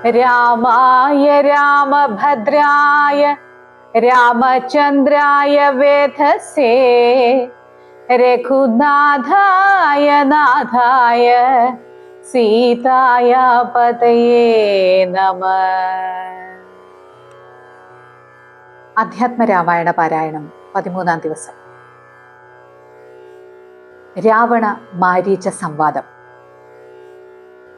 രാമായ രാമഭദ്രായ രാമചന്ദ്രായ വേധസേ രഘുനാഥായ നാഥായ സീതായ പതയേ നമഃ. അധ്യാത്മരാമായണ പാരായണം 13-ാം ദിവസം. രാവണ മാരീച സംവാദം.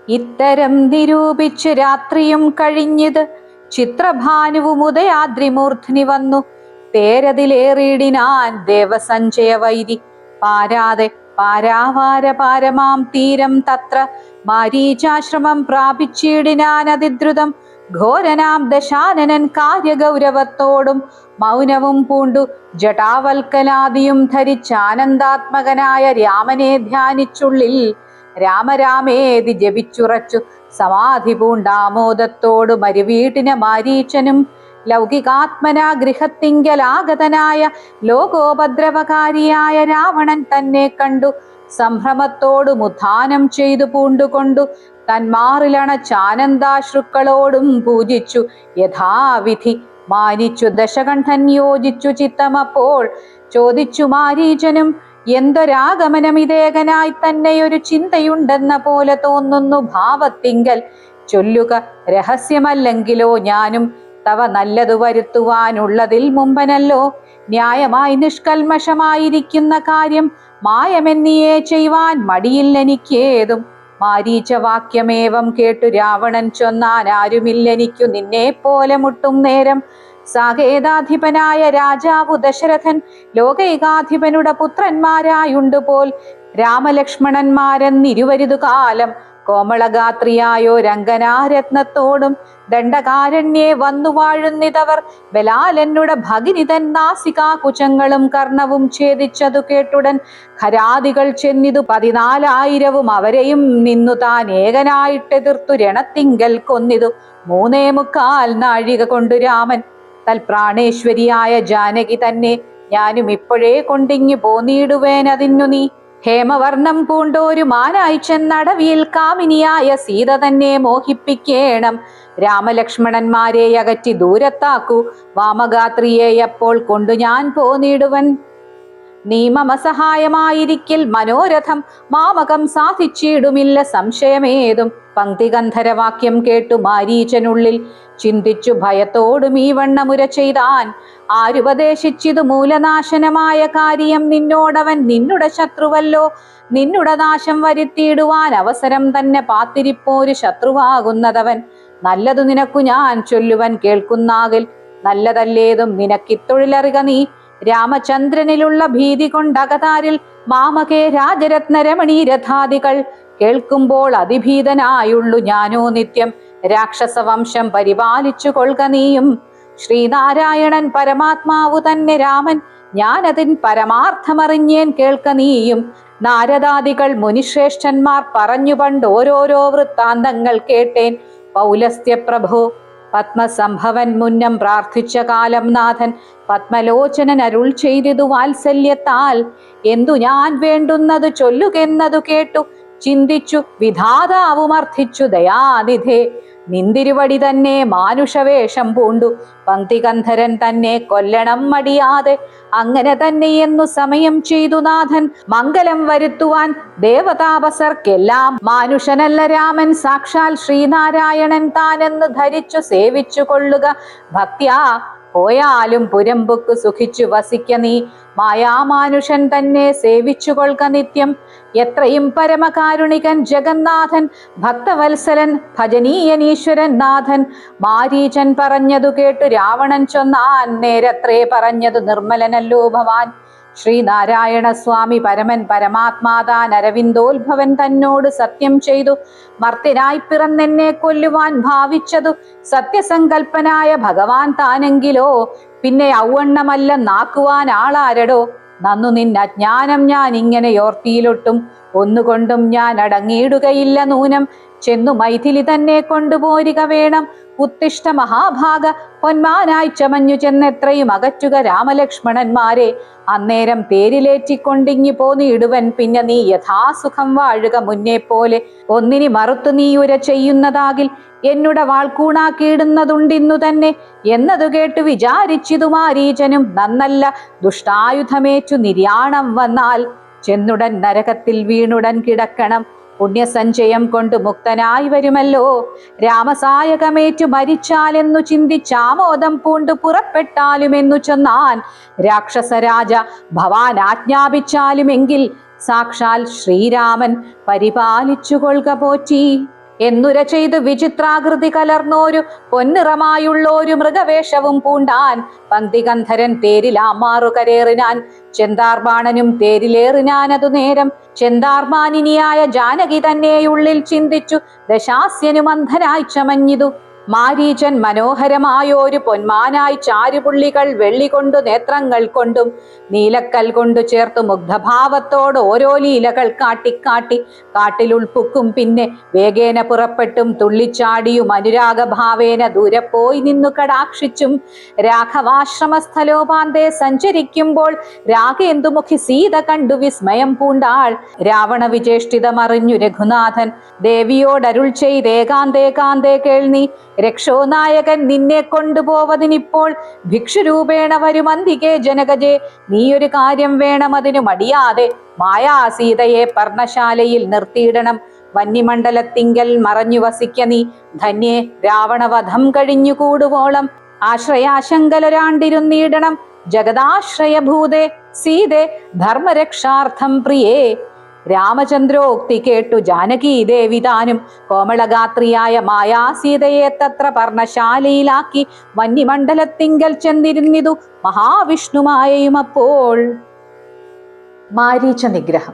ഇത്തരം നിരൂപിച്ചു രാത്രിയും കഴിഞ്ഞത് ചിത്രഭാനുവും ഉദയാദ്രിമൂർധ്നി വന്നു. തേരതിലേറിയിടിനാൻ ദേവസഞ്ചയ വൈരി പാരാതെ പാരാവാര പാരമാം തീരം തത്ര മാരീചാശ്രമം പ്രാപിച്ചിടിനാൻ അതിദ്രുതം. ഘോരനാം ദശാനനൻ കാര്യഗൗരവത്തോടും മൗനവും പൂണ്ടു ജടാവൽക്കലാദിയും ധരിച്ചാനന്ദാത്മകനായ രാമനെ ധ്യാനിച്ചുള്ളിൽ രാമരാമേതി ജപിച്ചുറച്ചു സമാധി പൂണ്ടാമോദത്തോടു മരുവീട്ടിന മാരീച്ചനും ലൗകികാത്മനാ ഗൃഹത്തിങ്കലാഗതനായ ലോകോപദ്രവകാരിയായ രാവണൻ തന്നെ കണ്ടു സംഭ്രമത്തോടു മുധാനം ചെയ്തു പൂണ്ടുകൊണ്ടു തന്മാറിലണച്ചാനന്ദാശ്രുക്കളോടും പൂജിച്ചു യഥാവിധി മാനിച്ചു ദശകണ്ഠൻ യോജിച്ചു ചിത്തമപ്പോൾ ചോദിച്ചു മാരീചനും, എന്തൊരാഗമനം ഇതേകനായി തന്നെയൊരു ചിന്തയുണ്ടെന്ന പോലെ തോന്നുന്നു ഭാവത്തിങ്കൽ. ചൊല്ലുക, രഹസ്യമല്ലെങ്കിലോ ഞാനും തവ നല്ലതു വരുത്തുവാനുള്ളതിൽ മുമ്പനല്ലോ. ന്യായമായി നിഷ്കൽമഷമായിരിക്കുന്ന കാര്യം മായമെന്നിയെ ചെയ്യുവാൻ മടിയില്ലെനിക്കേതും. മാരീചവാക്യമേവം കേട്ടു രാവണൻ ചൊന്നാൻ, ആരുമില്ലെനിക്കു നിന്നെ പോലെ മുട്ടും നേരം. സാകേതാധിപനായ രാജാവു ദശരഥൻ ലോകൈകാധിപനുടെ പുത്രന്മാരായുണ്ടുപോൽ രാമലക്ഷ്മണന്മാരെന്നിരുവരുതു കാലം കോമളഗാത്രിയായോ രംഗനാരത്നത്തോടും ദണ്ഡകാരണ്യെ വന്നു വാഴുന്നിതവർ. ബലാലനുടെ ഭഗിനി തൻ നാസികാകുചങ്ങളും കർണവും ഛേദിച്ചതു കേട്ടുടൻ ഖരാദികൾ ചെന്നിതു 14,000 അവരെയും നിന്നു താൻ ഏകനായിട്ടെതിർത്തു രണത്തിങ്കൽ കൊന്നിതു. 3.25 നാഴിക കൊണ്ടു രാമൻ തൽപ്രാണേശ്വരിയായ ജാനകി തന്നെ ഞാനും ഇപ്പോഴേ കൊണ്ടിങ്ങു പോന്നിടുവേനതിന്നു നീ. ഹേമവർണം പൂണ്ടോരു മാനായി ചെന്നടവിയിൽ കാമിനിയായ സീത തന്നെ മോഹിപ്പിക്കേണം. രാമലക്ഷ്മണന്മാരെ അകറ്റി ദൂരത്താക്കൂ. വാമഗാത്രിയെ അപ്പോൾ കൊണ്ടു ഞാൻ പോന്നിടുവൻ. നീ മമ സഹായമായിരിക്കിൽ മനോരഥം മാമകം സാധിച്ചിടുമില്ല സംശയമേതും. പങ്ക്തിഗന്ധരവാക്യം കേട്ടു മാരീചനുള്ളിൽ ചിന്തിച്ചു ഭയത്തോടും ഈ വണ്ണമുര ചെയ്താൻ. ആരുപദേശിച്ചിതു മൂലനാശനമായ കാര്യം നിന്നോടവൻ നിന്നുടെ ശത്രുവല്ലോ. നിന്നുടെ നാശം വരുത്തിയിടുവാൻ അവസരം തന്നെ പാത്തിരിപ്പോരു ശത്രുവാകുന്നതവൻ. നല്ലതു നിനക്കു ഞാൻ ചൊല്ലുവൻ കേൾക്കുന്നാകിൽ നല്ലതല്ലേതും നിനക്കിത്തൊഴിലറിക നീ. രാമചന്ദ്രനിലുള്ള ഭീതി കൊണ്ടകതാരിൽ മാമകേ രാജരത്നരമണീരഥാദികൾ കേൾക്കുമ്പോൾ അതിഭീതനായുള്ളു ഞാനോ നിത്യം. രാക്ഷസവംശം പരിപാലിച്ചു കൊൾക നീയും. ശ്രീനാരായണൻ പരമാത്മാവു തന്നെ രാമൻ, ഞാനതിൻ പരമാർത്ഥമറിഞ്ഞേൻ കേൾക്ക നീയും. നാരദാദികൾ മുനിശ്രേഷ്ഠന്മാർ പറഞ്ഞു പണ്ട് ഓരോരോ വൃത്താന്തങ്ങൾ കേട്ടേൻ. പൗലസ്ത്യപ്രഭോ പത്മസംഭവൻ മുന്നം പ്രാർത്ഥിച്ച കാലം നാഥൻ പത്മലോചനൻ അരുൾ ചെയ്തിതു വാത്സല്യത്താൽ. എന്തു ഞാൻ വേണ്ടുന്നതു ചൊല്ലുകെന്നതു കേട്ടു ചിന്തിച്ചു വിധാതാവുമർത്ഥിച്ചു ദയാനിധേ. നിന്തിരുവടി തന്നെ മാനുഷവേഷം പൂണ്ടു പങ്ക്തികന്ധരൻ തന്നെ കൊല്ലണം മടിയാതെ. അങ്ങനെ തന്നെയെന്നു സമയം ചെയ്തു നാഥൻ മംഗലം വരുത്തുവാൻ ദേവതാപസർക്കെല്ലാം. മാനുഷനല്ല രാമൻ, സാക്ഷാൽ ശ്രീനാരായണൻ താനെന്ന് ധരിച്ചു സേവിച്ചു കൊള്ളുക ഭക്ത്യാ. പോയാലും പുരമ്പുക്ക് സുഖിച്ചു വസിക്ക നീ. മായാമാനുഷൻ തന്നെ സേവിച്ചു കൊൾക നിത്യം. എത്രയും പരമകാരുണികൻ ജഗന്നാഥൻ ഭക്തവത്സലൻ ഭജനീയനീശ്വരൻ നാഥൻ. മാരീചൻ പറഞ്ഞതു കേട്ടു രാവണൻ ചൊന്നാൻ, നേരത്രേ പറഞ്ഞതു നിർമ്മലനല്ലോ ഭവാൻ. ശ്രീനാരായണ സ്വാമി പരമൻ പരമാത്മാതാൻ അരവിന്ദോത്ഭവൻ തന്നോട് സത്യം ചെയ്തു മർത്യനായി പിറന്നെന്നെ കൊല്ലുവാൻ ഭാവിച്ചതു സത്യസങ്കൽപ്പനായ ഭഗവാൻ താനെങ്കിലോ പിന്നെ ഔവണ്ണമല്ല നാക്കുവാൻ ആളാരടോ. നന്നു നിന്നജ്ഞാനം ഞാൻ ഇങ്ങനെ യോർത്തിയിലൊട്ടും ഒന്നുകൊണ്ടും ഞാൻ അടങ്ങിയിടുകയില്ല നൂനം. ചെന്നു മൈഥിലി തന്നെ കൊണ്ടുപോരുക വേണം. ഉത്തിഷ്ഠ മഹാഭാഗ, പൊന്മാനായി ചമഞ്ഞു ചെന്നെത്രയും അകറ്റുക രാമലക്ഷ്മണന്മാരെ. അന്നേരം തേരിലേറ്റിക്കൊണ്ടിങ്ങി പോന്നിടുവൻ, പിന്നെ നീ യഥാസുഖം വാഴുക മുന്നേ പോലെ. ഒന്നിനി മറുത്തു നീ ഉര ചെയ്യുന്നതാകിൽ എന്നുടെ വാൾക്കൂണാക്കിയിടുന്നതുണ്ടിന്നു തന്നെ എന്നതു കേട്ടു വിചാരിച്ചിതു മാരീചനും. നന്നല്ല, ദുഷ്ടായുധമേറ്റു നിര്യാണം വന്നാൽ ചെന്നുടൻ നരകത്തിൽ വീണുടൻ കിടക്കണം. പുണ്യസഞ്ചയം കൊണ്ട് മുക്തനായി വരുമല്ലോ. രാമസായകമേറ്റു മരിച്ചാലെന്നു ചിന്തിച്ചാമോദം പൂണ്ടു പുറപ്പെട്ടാലുമെന്നു ചൊന്നാൻ. രാക്ഷസരാജ ഭവാൻ ആജ്ഞാപിച്ചാലുമെങ്കിൽ സാക്ഷാൽ ശ്രീരാമൻ പരിപാലിച്ചുകൊള്ളുക പോറ്റി. എന്നുര ചെയ്തു വിചിത്രാകൃതി കലർന്നോരു പൊന്നിറമായുള്ളോരു മൃഗവേഷവും പൂണ്ടാൻ. പങ്ക്തികന്ധരൻ തേരിലാമാറു കരേറിനാൻ, ചെന്താർബാണനും തേരിലേറിനാനതു നേരം. ചെന്താർമാനിനിയായ ജാനകി തന്നെയുള്ളിൽ ചിന്തിച്ചു, ദശാസ്യനും അന്ധനായി ചമഞ്ഞിതു. മാരീചൻ മനോഹരമായോരു പൊന്മാനായി ചാരുപുള്ളികൾ വെള്ളി കൊണ്ടു നേത്രങ്ങൾ കൊണ്ടും നീലക്കൽ കൊണ്ടു ചേർത്തു മുഗ്ധഭാവത്തോട് ഓരോ ലീലകൾ കാട്ടിക്കാട്ടി കാട്ടിലുൾപ്പുക്കും. പിന്നെ വേഗേന പുറപ്പെട്ടും തുള്ളിച്ചാടിയും അനുരാഗഭാവേന ദൂരെ പോയി നിന്നു കടാക്ഷിച്ചും രാഘവാശ്രമസ്ഥലോപാന്തേ സഞ്ചരിക്കുമ്പോൾ രാഗേന്ദുമുഖി സീത കണ്ടു വിസ്മയം പൂണ്ടാൾ. രാവണ വിചേഷ്ടിതമറിഞ്ഞു രഘുനാഥൻ ദേവിയോടരുൾ ചെയ്തേകാന്തേകാന്തേ കേൾനീ. രക്ഷോനായകൻ നിന്നെ കൊണ്ടുപോവതിനിപ്പോൾ ഭിക്ഷുരൂപേണ വരുമന്തികെ ജനകജേ. നീയൊരു കാര്യം വേണം, അതിനു മടിയാതെ മായാസീതയെ പർണശാലയിൽ നിർത്തിയിടണം. വന്യമണ്ഡലത്തിങ്കൽ മറഞ്ഞു വസിക്ക നീ ധന്യേ. രാവണവധം കഴിഞ്ഞു കൂടുവോളം ആശ്രയാശങ്കലൊരാണ്ടിരുന്നിടണം. ജഗദാശ്രയഭൂതേ സീതേ ധർമ്മരക്ഷാർത്ഥം പ്രിയേ. രാമചന്ദ്രോക്തി കേട്ടു ജാനകി ദേവി താനും കോമളഗാത്രിയായ മായാസീതയെ തത്ര പർണശാലയിലാക്കി വന്യമണ്ഡലത്തിങ്കൽ ചെന്നിരുന്നിതു മഹാവിഷ്ണുമായയും. അപ്പോൾ മാരീച നിഗ്രഹം.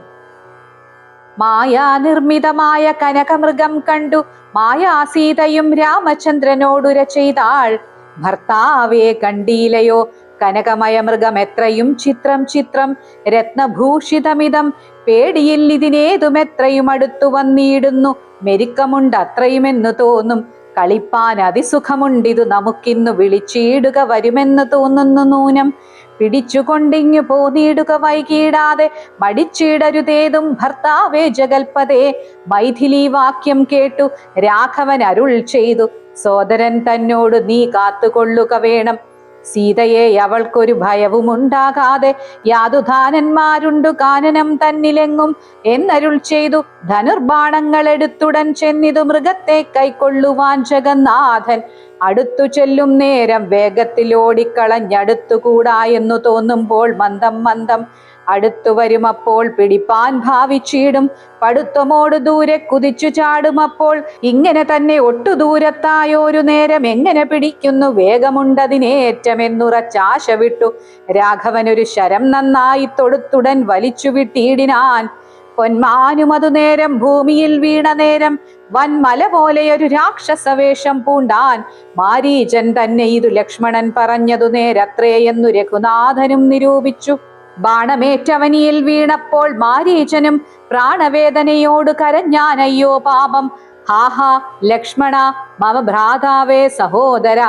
മായാനിർമ്മിതമായ കനകമൃഗം കണ്ടു മായാസീതയും രാമചന്ദ്രനോടുര ചെയ്താൾ. ഭർത്താവേ കണ്ടീലയോ കനകമയ മൃഗം എത്രയും ചിത്രം ചിത്രം രത്നഭൂഷിതമിതം. പേടിയിൽ ഇതിനേതുമെത്രയും അടുത്തു വന്നിടുന്നു. മെരുക്കമുണ്ട് അത്രയുമെന്നു തോന്നും. കളിപ്പാൻ അതിസുഖമുണ്ടിതു നമുക്കിന്നു വിളിച്ചിടുക വരുമെന്ന് തോന്നുന്നു നൂനം. പിടിച്ചുകൊണ്ടിങ്ങു പോന്നിടുക വൈകിടാതെ മടിച്ചിടരുതേതും ഭർത്താവേ ജഗൽപതേ. മൈഥിലി വാക്യം കേട്ടു രാഘവൻ അരുൾ ചെയ്തു, സോദരൻ തന്നോട് നീ കാത്തുകൊള്ളുക വേണം. സീതയെ അവൾക്കൊരു ഭയവും ഉണ്ടാകാതെ യാതുധാനന്മാരുണ്ടു കാനനം തന്നിലെങ്ങും എന്നരുൾ ചെയ്തു. ധനുർബാണങ്ങൾ എടുത്തുടൻ ചെന്നിതു മൃഗത്തെ കൈക്കൊള്ളുവാൻ ജഗന്നാഥൻ. അടുത്തു ചെല്ലും നേരം വേഗത്തിലോടിക്കളഞ്ഞടുത്തുകൂടാ എന്നു തോന്നുമ്പോൾ മന്ദം മന്ദം അടുത്തു വരുമപ്പോൾ പിടിപ്പാൻ ഭാവിച്ചിടും. പടുത്തമോട് ദൂരെ കുതിച്ചു ചാടുമപ്പോൾ ഇങ്ങനെ തന്നെ ഒട്ടു ദൂരത്തായോരു നേരം എങ്ങനെ പിടിക്കുന്നു വേഗമുണ്ടതിനേറ്റമെന്നുറച്ചാശ വിട്ടു. രാഘവനൊരു ശരം നന്നായി തൊടുത്തുടൻ വലിച്ചു വിട്ടിടിനാൻ. പൊന്മാനും അതു നേരം ഭൂമിയിൽ വീണ നേരം വൻമല പോലെയൊരു രാക്ഷസവേഷം പൂണ്ടാൻ. മാരീചൻ തന്നെ ഇതു ലക്ഷ്മണൻ പറഞ്ഞതു നേരത്രേയെന്നു രഘുനാഥനും നിരൂപിച്ചു. ബാണമേറ്റവനിയിൽ വീണപ്പോൾ മാരീചനും പ്രാണവേദനയോട് കരഞ്ഞാനയ്യോ പാപം. ഹാഹാ ലക്ഷ്മണ മമ ഭ്രാതാവേ സഹോദര,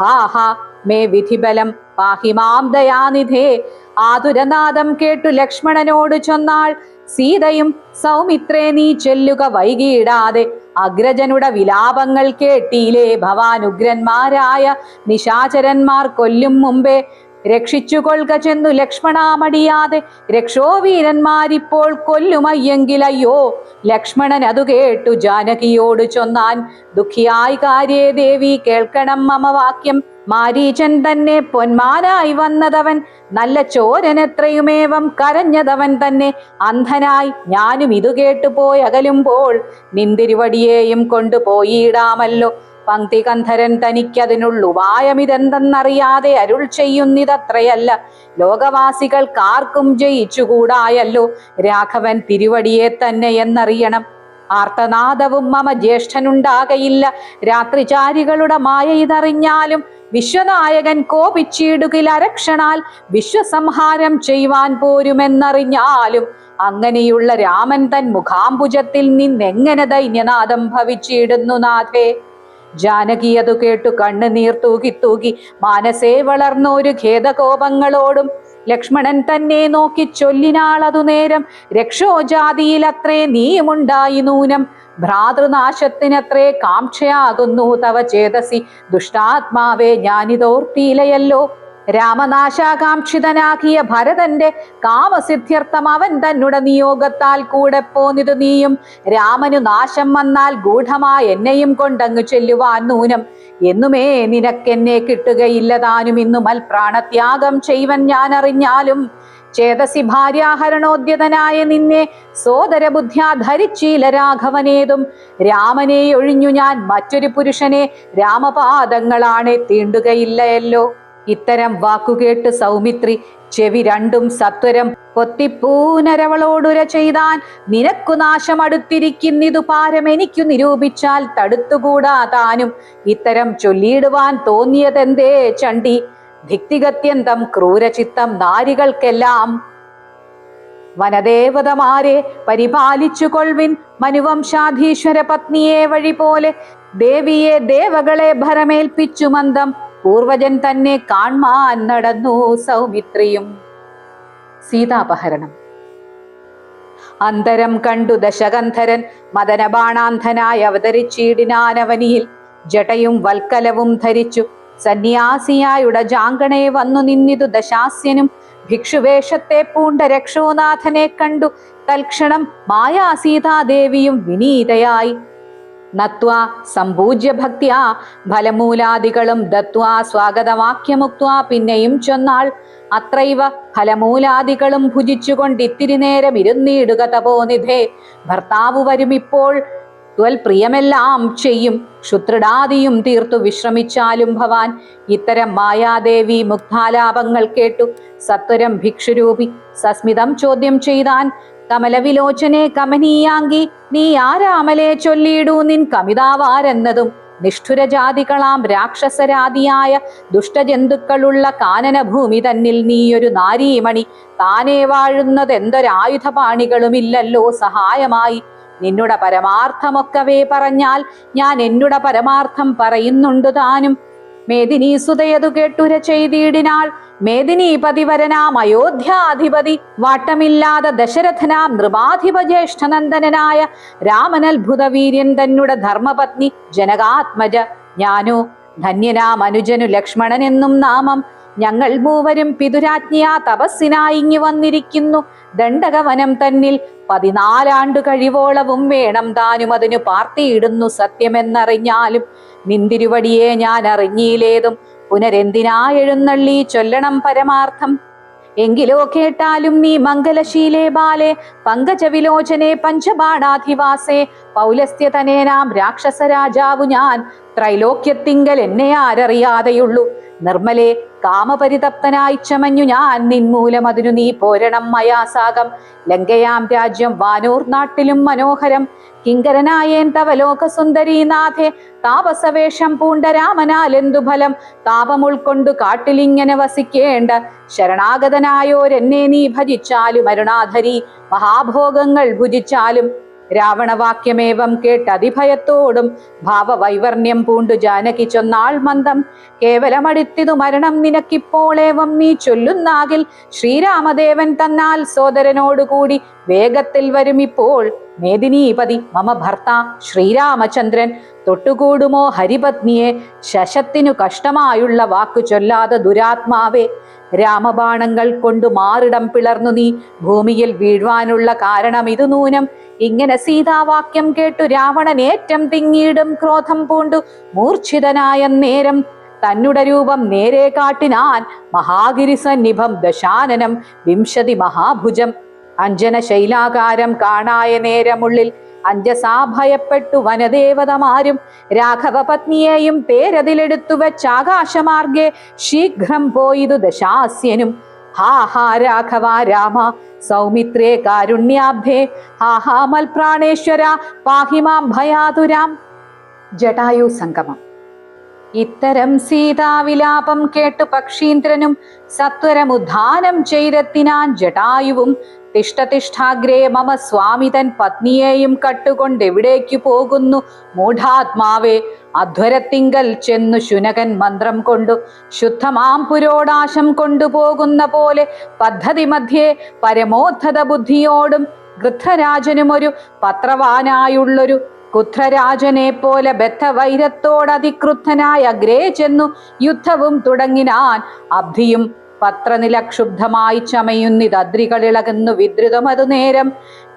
ഹാഹാ മേ വിധിബലം പാഹിമാം ദയാനിധേ. ആതുരനാദം കേട്ടു ലക്ഷ്മണനോട് ചൊന്നാൾ സീതയും, സൗമിത്രേ നീ ചെല്ലുക വൈകിടാതെ. അഗ്രജനുടെ വിലാപങ്ങൾ കേട്ടീലേ ഭവാൻ ഉഗ്രന്മാരായ നിശാചരന്മാർ കൊല്ലും മുമ്പേ. രക്ഷിച്ചുകൊള്ളുക ചെന്നു ലക്ഷ്മണാമടിയാതെ. രക്ഷോവീരന്മാരിപ്പോൾ കൊല്ലുമയ്യെങ്കിലയ്യോ. ലക്ഷ്മണൻ അതു കേട്ടു ജാനകിയോട് ചൊന്നാൻ, ദുഃഖിയായി കാര്യേ ദേവി കേൾക്കണം മമ വാക്യം. മാരീചൻ തന്നെ പൊന്മാനായി വന്നതവൻ, നല്ല ചോരനെത്രയുമേവം കരഞ്ഞതവൻ തന്നെ. അന്ധനായി ഞാനും ഇതു കേട്ടു പോയകലുമ്പോൾ നിന്തിരുവടിയേയും കൊണ്ടുപോയിടാമല്ലോ. പങ്ക്തികന്ധരൻ തനിക്കതിനുള്ളുപായമിതെന്തെന്നറിയാതെ അരുൾ ചെയ്യുന്നിതത്രയല്ല. ലോകവാസികൾക്കാർക്കും ജയിച്ചുകൂടായല്ലോ രാഘവൻ തിരുവടിയെ തന്നെ എന്നറിയണം. ആർത്തനാദവും മമ ജ്യേഷ്ഠനുണ്ടാകയില്ല. രാത്രിചാരികളുടെ മായ ഇതറിഞ്ഞാലും വിശ്വനായകൻ കോപിച്ചിടുകിൽ അരക്ഷണാൽ വിശ്വസംഹാരം ചെയ്യുവാൻ പോരുമെന്നറിഞ്ഞാലും. അങ്ങനെയുള്ള രാമൻ തൻ മുഖാംബുജത്തിൽ നിന്നെങ്ങനെ ദൈന്യനാദം ഭവിച്ചിടുന്നു നാഥേ. ജാനകി അതു കേട്ടു കണ്ണുനീർ തൂകി തൂകി മാനസേ വളർന്നൊരു ഖേദകോപങ്ങളോടും ലക്ഷ്മണൻ തന്നെ നോക്കി ചൊല്ലിനാളതു നേരം, രക്ഷോജാതിയിലത്രേ നീയുമുണ്ടായി നൂനം, ഭ്രാതൃനാശത്തിനത്രേ കാംക്ഷയാകുന്നു തവ ചേതസി, ദുഷ്ടാത്മാവേ ഞാനിതോർത്തിയിലയല്ലോ. രാമനാശാകാംക്ഷിതനാക്കിയ ഭരതന്റെ കാമസിദ്ധ്യർത്ഥം അവൻ തന്നുടെ നിയോഗത്താൽ കൂടെ പോന്നിതു നീയും, രാമനു നാശം വന്നാൽ ഗൂഢമായി എന്നെയും കൊണ്ടങ്ങു ചെല്ലുവാൻ നൂനം, എന്നുമേ നിനക്കെന്നെ കിട്ടുകയില്ല താനും, ഇന്നു മൽപ്രാണത്യാഗം ചെയ്വൻ ഞാൻ അറിഞ്ഞാലും, ചേതസി ഭാര്യാഹരണോദ്യതനായ നിന്നെ സോദരബുദ്ധ്യാ ധരിച്ചീല രാഘവനേതും, രാമനെ ഒഴിഞ്ഞു ഞാൻ മറ്റൊരു പുരുഷനെ രാമപാദങ്ങളാണെ തീണ്ടുകയില്ലയല്ലോ. ഇത്തരം വാക്കുകേട്ട് സൗമിത്രി ചെവി രണ്ടും സത്വരം പൊത്തിപ്പൂനരവളോടുര ചെയ്താൻ, നിനക്കു നാശം അടുത്തിരിക്കുന്നിതു പാരം എനിക്കു നിരൂപിച്ചാൽ തടുത്തുകൂടാ താനും, ഇത്തരം ചൊല്ലിയിടുവാൻ തോന്നിയതെന്തേ ചണ്ഡി, ധിക്തിഗത്യന്തം ക്രൂരചിത്തം നാരികൾക്കെല്ലാം. വനദേവതമാരെ പരിപാലിച്ചു കൊൾവിൻ, മനുവംശാധീശ്വര പത്നിയെ വഴി പോലെ, ദേവിയെ ദേവകളെ ഭരമേൽപ്പിച്ചു മന്ദം, പൂർവജൻ തന്നെ കാൺമാൻ നടന്നു സൗമിത്രിയും. സീതാപഹരണം. അന്തരം കണ്ടു ദശകന്ധരൻ മദനബാണാന്ധനായി അവതരിച്ചീടിനാനവനിയിൽ, ജടയും വൽക്കലവും ധരിച്ചു സന്യാസിയായുടെ ജാങ്കണേ വന്നു നിന്നിതു ദശാസ്യനും, ഭിക്ഷുവേഷത്തെ പൂണ്ട രക്ഷോനാഥനെ കണ്ടു തൽക്ഷണം മായാസീതാദേവിയും വിനീതയായി. നത്വാ സമ്പൂജ്യ ഭക്തിയാ ഫലമൂലാദികളും ദത്വാ സ്വാഗതവാക്യമുക്വാ പിന്നെയും ചൊന്നാൾ, അത്രൈവ ഫലമൂലാദികളും ഭുജിച്ചുകൊണ്ടിത്തിരി നേരം ഇരുന്നിടുക തപോനിധേ, ഭർത്താവ് വരുമിപ്പോൾ ത്വൽപ്രിയമെല്ലാം ചെയ്യും, ക്ഷുത്രിടാദിയും തീർത്തു വിശ്രമിച്ചാലും ഭവാൻ. ഇത്തരം മായാദേവി മുഗ്ധാലാപങ്ങൾ കേട്ടു സത്വരം ഭിക്ഷുരൂപി സസ്മിതം ചോദ്യം ചെയ്താൻ, കമലവിലോചനെ കമനീയാങ്കി നീ ആരാമലെ ചൊല്ലിയിടൂ നിൻ കമിതാവാരെന്നതും, നിഷ്ഠുരജാതികളാം രാക്ഷസരാദിയായ ദുഷ്ടജന്തുക്കളുള്ള കാനനഭൂമി തന്നിൽ നീയൊരു നാരീമണി, താനേ വാഴുന്നതെന്തൊരായുധപാണികളുമില്ലല്ലോ സഹായമായി. നിന്നുടെ പരമാർത്ഥമൊക്കവേ പറഞ്ഞാൽ ഞാൻ എന്നുടെ പരമാർത്ഥം പറയുന്നുണ്ടു താനും. മേദിനി സുതയതു കേട്ടുര ചെയ്തിടിനാൾ, മേദിനീപതിവരനാം അയോധ്യാധിപതി വാട്ടമില്ലാതെ ദശരഥനാം നൃപാധിപ ജ്യേഷ്ഠനന്ദനായ രാമനത്ഭുത വീര്യൻ തന്നുടെ ധർമ്മപത്നി ജനകാത്മജ, ഞാനോ ധന്യനാം അനുജനു ലക്ഷ്മണൻ എന്നും നാമം, ഞങ്ങൾ മൂവരും പിതുരാജ്ഞിയാ തപസ്സിനായി ഇങ്ങു വന്നിരിക്കുന്നു. ദണ്ഡകവനം തന്നിൽ 14 കഴിവോളവും വേണം താനും, അതിനു പാർത്തിയിടുന്നു സത്യമെന്നറിഞ്ഞാലും, നിന്തിരുവടിയെ ഞാൻ അറിഞ്ഞില്ലേതും പുനരെന്തിനാ എഴുന്നള്ളി ചൊല്ലണം പരമാർത്ഥം. എങ്കിലോ കേട്ടാലും നീ മംഗലശീലേ ബാലെ പങ്കജവിലോചനെ പഞ്ചബാണാധിവാസേ, പൗലസ്ത്യതനേനാം രാക്ഷസരാജാവു ഞാൻ, ത്രൈലോക്യത്തിങ്കൽ എന്നെ ആരറിയാതെയുള്ളൂ. നിർമ്മലെ കാമപരിതപ്തനായി ചമഞ്ഞു ഞാൻ നിൻമൂലം, അതിനു നീ പോരണം മയാസാകം. ലങ്കയാം രാജ്യം വാനൂർ നാട്ടിലും മനോഹരം, കിങ്കരനായേൻ തവ ലോകസുന്ദരീനാഥേ, താപസവേഷം പൂണ്ട രാമനാലെന്തു ഫലം, താപം ഉൾക്കൊണ്ടു കാട്ടിലിങ്ങനെ വസിക്കേണ്ട ശരണാഗതനായോരെന്നെ നീ ഭജിച്ചാലും, അരുണാധരി മഹാഭോഗങ്ങൾ ഭുജിച്ചാലും. രാവണവാക്യമേവം കേട്ട് അതിഭയത്തോടും ഭാവവൈവർണ്യം പൂണ്ടു ജാനകി ചൊന്നാൾ മന്ദം, കേവലമടിത്തിതു മരണം നിനക്കിപ്പോളേവം നീ ചൊല്ലുന്നാകിൽ, ശ്രീരാമദേവൻ തന്നാൽ സോദരനോടുകൂടി വേഗത്തിൽ വരുമിപ്പോൾ. മേദിനീപതി മമ ഭർത്ത ശ്രീരാമചന്ദ്രൻ, തൊട്ടുകൂടുമോ ഹരിപത്നിയെ, ശശത്തിനു കഷ്ടമായുള്ള വാക്കു ചൊല്ലാതെ ദുരാത്മാവേ. രാമബാണങ്ങൾ കൊണ്ടു മാറിടം പിളർന്നു നീ ഭൂമിയിൽ വീഴ്വാനുള്ള കാരണം ഇതു നൂനം. ഇങ്ങനെ സീതാവാക്യം കേട്ടു രാവണനേറ്റം തിങ്ങിയിടും ക്രോധം പൂണ്ടു മൂർച്ഛിതനായ നേരം, തന്നുടെ രൂപം നേരെ കാട്ടിനാൻ മഹാഗിരിസന്നിഭം ദശാനനം 20 മഹാഭുജം. അഞ്ജന ശൈലാകാരം കാണായ നേരമുള്ളിൽ അഞ്ജസാ ഭയപ്പെട്ടു വനദേവതമാരും, രാഘവ പത്നിയെയും തേരതിലെടുത്തു വെച്ചാകാശമാർഗെ ശീഘ്രം പോയിതു ദശാസ്യനും. ഹാ ഹാ രാഘവ രാമ സൗമിത്രേ കാരുണ്യാബ്ധേ, ഹാ ഹാ മൽപ്രാണേശ്വര പാഹിമാം ഭയാതുരാം. ജടായു സംഗമം. ഇത്തരം സീതാവിലാപം കേട്ടു പക്ഷീന്ദ്രനും സത്വരമുദ്ധാനം ചെയ്തെത്തിനാൻ ജടായുവും. തിഷ്ടതിഷ്ഠാഗ്രേ മമ സ്വാമി തൻ പത്നിയെയും കട്ടുകൊണ്ടെവിടേക്കു പോകുന്നു മൂഢാത്മാവേ? അധ്വരത്തിങ്കൽ ചെന്നു ശുനകൻ മന്ത്രം കൊണ്ടു ശുദ്ധമാം പുരോടാശം കൊണ്ടുപോകുന്ന പോലെ പദ്ധതി മധ്യേ പരമോദ്ധത ബുദ്ധിയോടും ഗൃധ്രരാജനുമൊരു പത്രവാനായുള്ളൊരു കുധ്രരാജനെ പോലെ ബദ്ധവൈരത്തോടതിക്രുദ്ധനായ അഗ്രേ ചെന്നു യുദ്ധവും തുടങ്ങിനാൻ. അബ്ധിയും പത്രനിലക്ഷുബ്ധമായി ചമയുന്നിതദ്രികളിളകുന്നു വിദ്രുതമതു നേരം.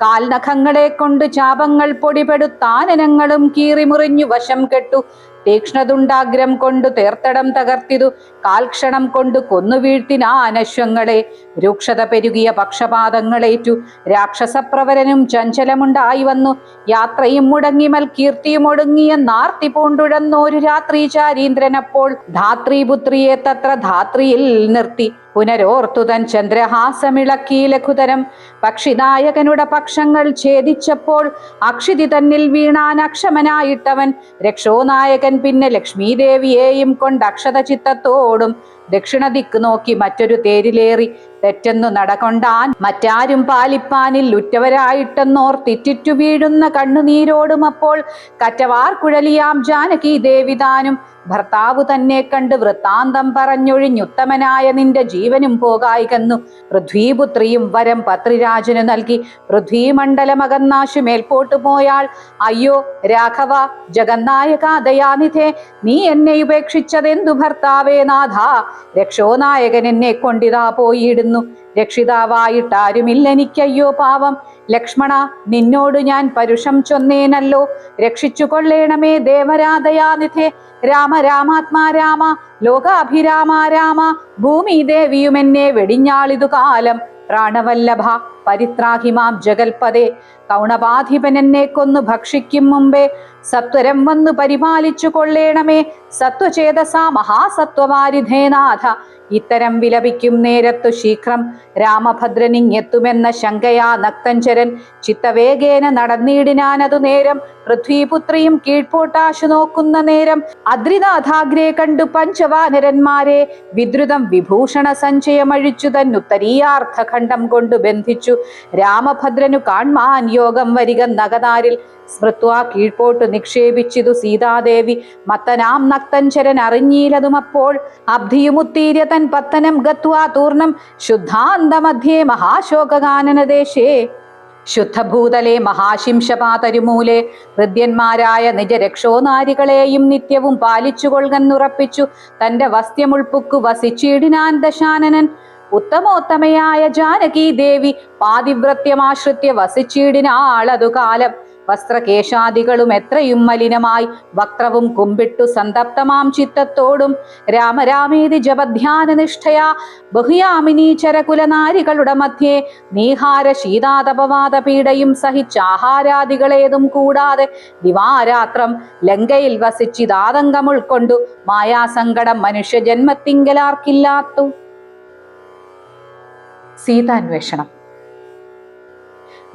കാൽനഖങ്ങളെ കൊണ്ട് ചാപങ്ങൾ പൊടിപെടുത്താനനങ്ങളും കീറിമുറിഞ്ഞു വശം കെട്ടു. തീക്ഷ്ണതുണ്ടാഗ്രം കൊണ്ടു തേർത്തടം തകർത്തിതു. കാൽക്ഷണം കൊണ്ടു കൊന്നു വീഴ്ത്തിനാനശ്വങ്ങളെ. രൂക്ഷത പെരുകിയ പക്ഷപാതങ്ങളേറ്റു രാക്ഷസപ്രവരനും ചഞ്ചലമുണ്ടായി വന്നു. യാത്രയും മുടങ്ങിമൽ കീർത്തിയും ഒടുങ്ങിയ നാർത്തി പൂണ്ടുഴന്നോരു രാത്രി ചാരീന്ദ്രനപ്പോൾ ധാത്രീപുത്രിയെ തത്ര ധാത്രിയിൽ നിർത്തി. പുനരോർത്തുതൻ ചന്ദ്രഹാസമിളക്കി ലഘുതരം പക്ഷിനായകനുടെ പക്ഷങ്ങൾ ഛേദിച്ചപ്പോൾ അക്ഷിതി തന്നിൽ വീണാൻ അക്ഷമനായിട്ടവൻ. രക്ഷോനായകൻ പിന്നെ ലക്ഷ്മീദേവിയെയും കൊണ്ട് അക്ഷത ചിത്തത്തോടും ദക്ഷിണ ദിക്ക് നോക്കി മറ്റൊരു തേരിലേറി തെറ്റെന്നു നടകൊണ്ടാൻ മറ്റാരും പാലിപ്പാനിൽ ഉറ്റവരായിട്ടെന്നോർത്തിറ്റിറ്റു വീഴുന്ന കണ്ണുനീരോടും അപ്പോൾ കറ്റവാർ കുഴലിയാം ജാനകി ദേവിതാനും ഭർത്താവു തന്നെ കണ്ട് വൃത്താന്തം പറഞ്ഞൊഴിഞ്ഞുത്തമനായ നിന്റെ ജീവനും പോകായികന്നു. പൃഥ്വീപുത്രിയും വരം പത്രിരാജനു നൽകി പൃഥ്വീമണ്ഡലമകന്നാശു മേൽപോട്ടു പോയാൾ. അയ്യോ രാഘവ ജഗന്നായക ദയാനിധേ, നീ എന്നെ ഉപേക്ഷിച്ചതെന്തു ഭർത്താവേ നാഥ? രക്ഷോനായകൻ എന്നെ കൊണ്ടിതാ പോയിടുന്നു. രക്ഷിതാവായിട്ടാരുമില്ലെനിക്കയ്യോ പാവം. ലക്ഷ്മണ നിന്നോട് ഞാൻ പരുഷം ചൊന്നേനല്ലോ. രക്ഷിച്ചു കൊള്ളേണമേ ദേവരാദയാനിധേ. രാമ രാമാത്മാ രാമ ലോകാഭിരാമ രാമ. ഭൂമി ദേവിയുമെന്നെ വെടിഞ്ഞാളിതു കാലം. പ്രാണവല്ലഭ പരിത്രാഹിമാം ജഗൽപദേ. കൗണപാധിപൻ എന്നെ കൊന്നു ഭക്ഷിക്കും മുമ്പേ സത്വരം വന്നു പരിപാലിച്ചു കൊള്ളേണമേ. സത്വചേതസാ മഹാസത്വവാരിധേ നാഥ. ഇത്തരം വിലപിക്കും നേരത്തു ശീഘ്രം രാമഭദ്രനിങ്ങെത്തുമെന്ന ശങ്കയാ നക്തഞ്ചരൻ ചിത്തവേഗേന നടന്നിടിനാനതു നേരം. പൃഥ്വീപുത്രിയും കീഴ്പോട്ടാശു നോക്കുന്ന നേരം അദ്രിനാഥാഗ്രേ കണ്ടു പഞ്ചവാനരന്മാരെ വിദ്രുതം വിഭൂഷണ സഞ്ചയമഴിച്ചു തന്നുത്തരീയാർത്ഥഖണ്ഡം കൊണ്ടു ബന്ധിച്ചു. രാമഭദ്രനു കാൺമാൻ യോഗം വരിക നഗതാരിൽ സ്മൃത്വാ കീഴ്പോട്ടു നിക്ഷേപിച്ചിതു സീതാദേവി. മത്തനാം നക്തഞ്ചരൻ അറിഞ്ഞീലതുമപ്പോൾ അബ്ധിയുമുത്തീര്യ തൻ പത്തനം ഗത്വാ തൂർണം ശുദ്ധാന്തമധ്യേ മഹാശോകാനനദേശേ. ശുദ്ധഭൂതലെ മഹാശിംശപാതരുമൂലെ ഹൃദ്യന്മാരായ നിജരക്ഷോനാരികളെയും നിത്യവും പാലിച്ചുകൊള്ളുന്നുറപ്പിച്ചു തന്റെ വസ്ത്യമുൾപ്പുക്കു വസിച്ചിടിനാൻ ദശാനനൻ. ഉത്തമോത്തമയായ ജാനകി ദേവി പാതിവ്രത്യമാശ്രിത്യ വസിച്ചിടിനാളതു കാലം. വസ്ത്രകേശാദികളും എത്രയും മലിനമായി വക്രവും കുമ്പിട്ടു സന്തപ്തമാം ചിത്തത്തോടും രാമരാമേതി ജപധ്യാന നിഷ്ഠയാ ബഹുയാമിനീചരകുലനാരികളുടെ മധ്യേ നീഹാര ശീതാതപവാദ പീഡയും സഹിച്ചാഹാരാദികളേതും കൂടാതെ ദിവാരാത്രം ലങ്കയിൽ വസിച്ചിതാതങ്കം ഉൾക്കൊണ്ടു മായാസങ്കടം മനുഷ്യജന്മത്തിങ്കലാർക്കില്ലാത്തു. സീതാന്വേഷണം.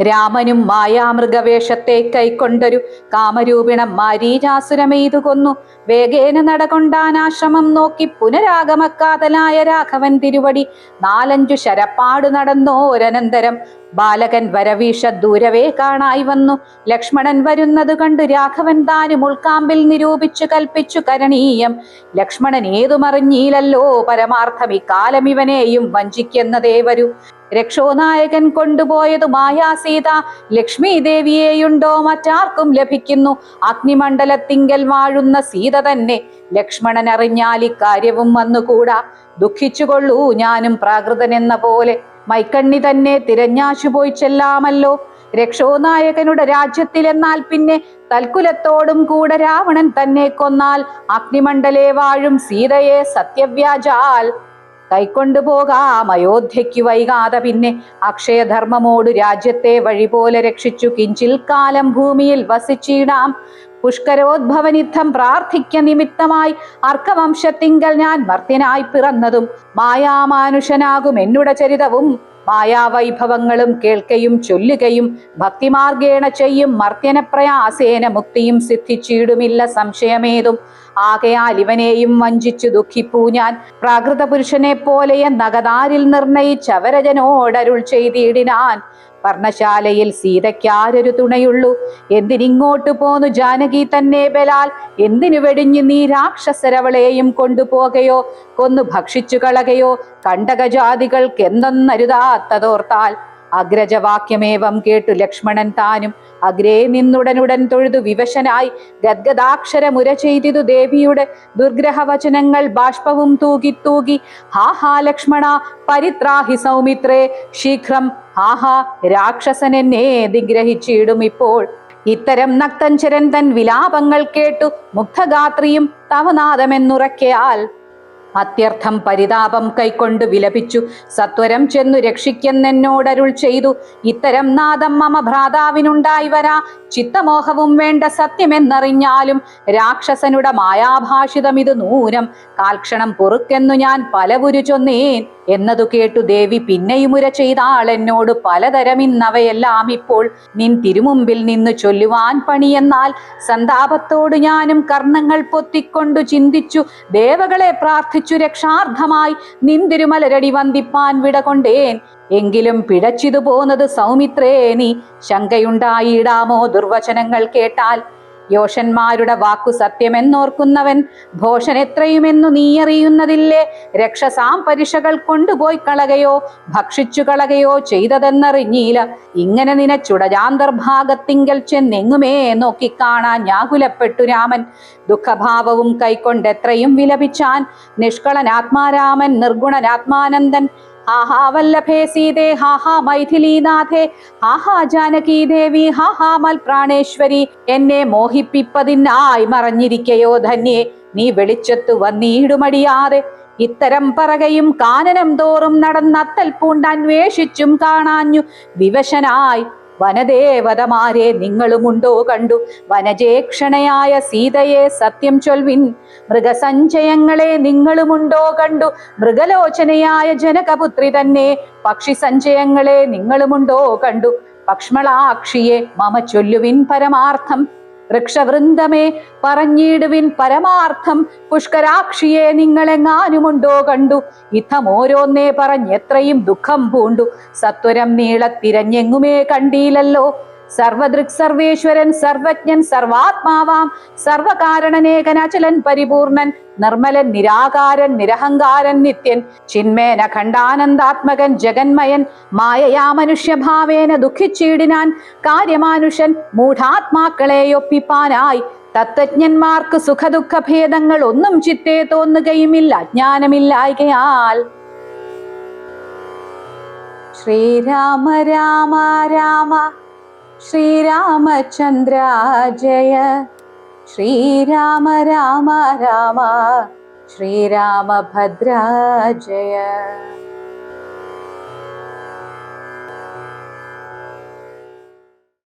രാമനും മായാമൃഗവേഷത്തെ കൈക്കൊണ്ടൊരു കാമരൂപിണം മാരീചാസുരമെയ്തു കൊന്നു. വേഗേന നടകൊണ്ടാനാശ്രമം നോക്കി പുനരാഗമക്കാതലായ രാഘവൻ തിരുവടി. 4-5 ശരപ്പാടു നടന്നോരനന്തരം ബാലകൻ വരവീഷ ദൂരവേ കാണായി വന്നു. ലക്ഷ്മണൻ വരുന്നത് കണ്ടു രാഘവൻ താനും ഉൾക്കാമ്പിൽ നിരൂപിച്ചു കൽപ്പിച്ചു കരണീയം. ലക്ഷ്മണൻ ഏതുമറിഞ്ഞീലല്ലോ പരമാർത്ഥം ഇക്കാലം ഇവനെയും വഞ്ചിക്കുന്നതേ വരൂ. രക്ഷോനായകൻ കൊണ്ടുപോയതു മായാസീത. ലക്ഷ്മി ദേവിയെയുണ്ടോ മറ്റാർക്കും ലഭിക്കുന്നു. അഗ്നിമണ്ഡലത്തിങ്കൽ വാഴുന്ന സീത തന്നെ. ലക്ഷ്മണൻ അറിഞ്ഞാൽ ഇക്കാര്യവും വന്നുകൂടാ. ദുഃഖിച്ചുകൊള്ളൂ ഞാനും പ്രാകൃതനെന്ന പോലെ. മൈക്കണ്ണി തന്നെ തിരഞ്ഞാശു പോയി ചെല്ലാമല്ലോ. രക്ഷോനായകനുടെ രാജ്യത്തിലെന്നാൽ പിന്നെ തൽക്കുലത്തോടും കൂടെ രാവണൻ തന്നെ കൊന്നാൽ അഗ്നിമണ്ഡലേ വാഴും സീതയെ സത്യവ്യാജാൽ കൈക്കൊണ്ടുപോകാം അയോധ്യയ്ക്ക് വൈകാതെ. പിന്നെ അക്ഷയധർമ്മമോടു രാജ്യത്തെ വഴി പോലെ രക്ഷിച്ചു കിഞ്ചിൽ കാലം ഭൂമിയിൽ വസിച്ചിടാം. പുഷ്കരോദ്ഭവനിദ്ധം പ്രാർത്ഥിക്ക നിമിത്തമായി അർക്കവംശത്തിങ്കൽ ഞാൻ മർത്യനായി പിറന്നതും മായാമാനുഷനാകും എന്നുടെ ചരിതവും മായാവൈഭവങ്ങളും കേൾക്കയും ചൊല്ലുകയും ഭക്തിമാർഗേണ ചെയ്യും മർത്യനപ്രയാസേന മുക്തിയും സിദ്ധിച്ചിടുമില്ല സംശയമേതും. ആകയാൽ ഇവനെയും വഞ്ചിച്ചു ദുഃഖിപ്പൂ ഞാൻ. പ്രാകൃത പുരുഷനെ പോലെ നഗതാരിൽ നിർണയിച്ചവരജനോടരുൾ ചെയ്തിടിനാൻ. പർണശാലയിൽ സീതയ്ക്കാരൊരു തുണയുള്ളൂ, എന്തിനിങ്ങോട്ട് പോന്നു ജാനകി തന്നെ ബലാൽ. എന്തിനു വെടിഞ്ഞു നീ രാക്ഷസരവളെയും കൊണ്ടുപോകയോ, കൊന്നു ഭക്ഷിച്ചു കളകയോ, കണ്ടകജാതികൾക്ക് എന്തൊന്നരുതാത്തതോർത്താൽ. അഗ്രജവാക്യമേവം കേട്ടു ലക്ഷ്മണൻ താനും അഗ്രേ നിന്നുടനുടൻ തൊഴുതു വിവശനായി. ഗദ്ഗദാക്ഷരമുര ചെയ്തിതു ദേവിയുടെ ദുർഗ്രഹവചനങ്ങൾ ബാഷ്പവും തൂകി തൂകി. ഹാഹാ ലക്ഷ്മണ പരിത്രാഹി സൗമിത്രേ ശീഘ്രം, ഹാഹാ രാക്ഷസനെന്നെ നിഗ്രഹിച്ചിടും ഇപ്പോൾ. ഇത്തരം നക്തഞ്ചരൻ തൻ വിലാപങ്ങൾ കേട്ടു മുഗ്ധഗാത്രിയും തവനാദമെന്നുറക്കയാൽ അത്യർത്ഥം പരിതാപം കൈക്കൊണ്ടു വിലപിച്ചു. സത്വരം ചെന്നു രക്ഷിക്കെന്നെന്നോടരുൾ ചെയ്തു. ഇത്തരം നാദം മമ ഭ്രാതാവിനുണ്ടായി വരാ. ചിത്തമോഹവും വേണ്ട സത്യമെന്നറിഞ്ഞാലും രാക്ഷസനുടെ മായാഭാഷിതം ഇത് നൂനം. കാൽക്ഷണം പൊറുക്കെന്നു ഞാൻ പലവുരു ചൊന്നേൻ എന്നതു കേട്ടു ദേവി പിന്നെയുമുര ചെയ്താൾ എന്നോട് പലതരം ഇന്നവയെല്ലാം ഇപ്പോൾ നിൻ തിരുമുമ്പിൽ നിന്നു ചൊല്ലുവാൻ പണിയെന്നാൽ. സന്താപത്തോട് ഞാനും കർണങ്ങൾ പൊത്തിക്കൊണ്ടു ചിന്തിച്ചു ദേവകളെ പ്രാർത്ഥിച്ചു രക്ഷാർത്ഥമായി നിന്തിരുമലരടി വന്ദിപ്പാൻ വിടകൊണ്ടേൻ. എങ്കിലും പിഴച്ചിതു പോന്നത് സൗമിത്രേ നീ, ശങ്കയുണ്ടായിടാമോ ദുർവചനങ്ങൾ കേട്ടാൽ. യോഷന്മാരുടെ വാക്കു സത്യമെന്നോർക്കുന്നവൻ ഭോഷൻ എത്രയുമെന്നു നീ അറിയുന്നതില്ലേ. രക്ഷസാം പരിഷകൾ കൊണ്ടുപോയി കളകയോ ഭക്ഷിച്ചു കളകയോ ചെയ്തതെന്നറിഞ്ഞീല. ഇങ്ങനെ നിനച്ചുടജാന്തർഭാഗത്തിങ്കൽ ചെന്നെങ്ങുമേ നോക്കിക്കാണാൻ വ്യാകുലപ്പെട്ടു രാമൻ. ദുഃഖഭാവവും കൈക്കൊണ്ടെത്രയും വിലപിച്ചാൻ. നിഷ്കളനാത്മാരാമൻ നിർഗുണനാത്മാനന്ദൻ. ഹാഹാ വല്ലഭേ സീതേ, ഹാഹാ മൈഥിലീനാഥേ, ഹാഹാ ജാനകി ദേവി, ഹാഹാ മൽപ്രാണേശ്വരി. എന്നെ മോഹിപ്പിപ്പതിനായി മറഞ്ഞിരിക്കയോ ധന്യേ, നീ വെളിച്ചത്തു വന്നീടുമടിയാതെ. ഇത്തരം പറകയും കാനനം തോറും നടന്നത്തൽ പൂണ്ടന്വേഷിച്ചും കാണാഞ്ഞു വിവശനായി. വനദേവതമാരെ നിങ്ങളുമുണ്ടോ കണ്ടു, വനജേക്ഷണയായ സീതയെ സത്യം ചൊൽവിൻ. മൃഗസഞ്ചയങ്ങളെ നിങ്ങളുമുണ്ടോ കണ്ടു, മൃഗലോചനയായ ജനകപുത്രി തന്നെ. പക്ഷി സഞ്ചയങ്ങളെ നിങ്ങളുമുണ്ടോ കണ്ടു, പക്ഷ്മളാക്ഷിയെ മമ ചൊല്ലുവിൻ പരമാർത്ഥം. വൃക്ഷവൃന്ദമേ പറഞ്ഞിടുവിൻ പരമാർത്ഥം. പുഷ്കരാക്ഷിയെ നിങ്ങളെങ്ങാനുമുണ്ടോ കണ്ടു, ഇത്തമോരോന്നേ പറഞ്ഞെത്രയും ദുഃഖം പൂണ്ടു. സത്വരം നീളത്തിരഞ്ഞെങ്ങുമേ കണ്ടീലല്ലോ. സർവദൃക് സർവേശ്വരൻ സർവജ്ഞൻ സർവാത്മാവാം സർവകാരണനേകൻ അചലൻ പരിപൂർണൻ നിർമ്മലൻ നിരാകാരൻ നിരഹങ്കാരൻ നിത്യൻ ചിന്മേന ഖണ്ഡാനന്ദാത്മകൻ ജഗന്മയൻ. മായയാ മനുഷ്യഭാവേന ദുഃഖിച്ചിടിനാൻ കാര്യമാനുഷൻ മൂഢാത്മാക്കളെയൊപ്പിപ്പാനായി. തത്വജ്ഞന്മാർക്ക് സുഖദുഃഖ ഭേദങ്ങൾ ഒന്നും ചിത്തേ തോന്നുകയുമില്ല അജ്ഞാനമില്ലായ്കയാൽ. ശ്രീരാമ രാമ രാമ ശ്രീരാമചന്ദ്ര ജയ. ശ്രീരാമ രാമ രാമ ശ്രീരാമഭദ്ര ജയ.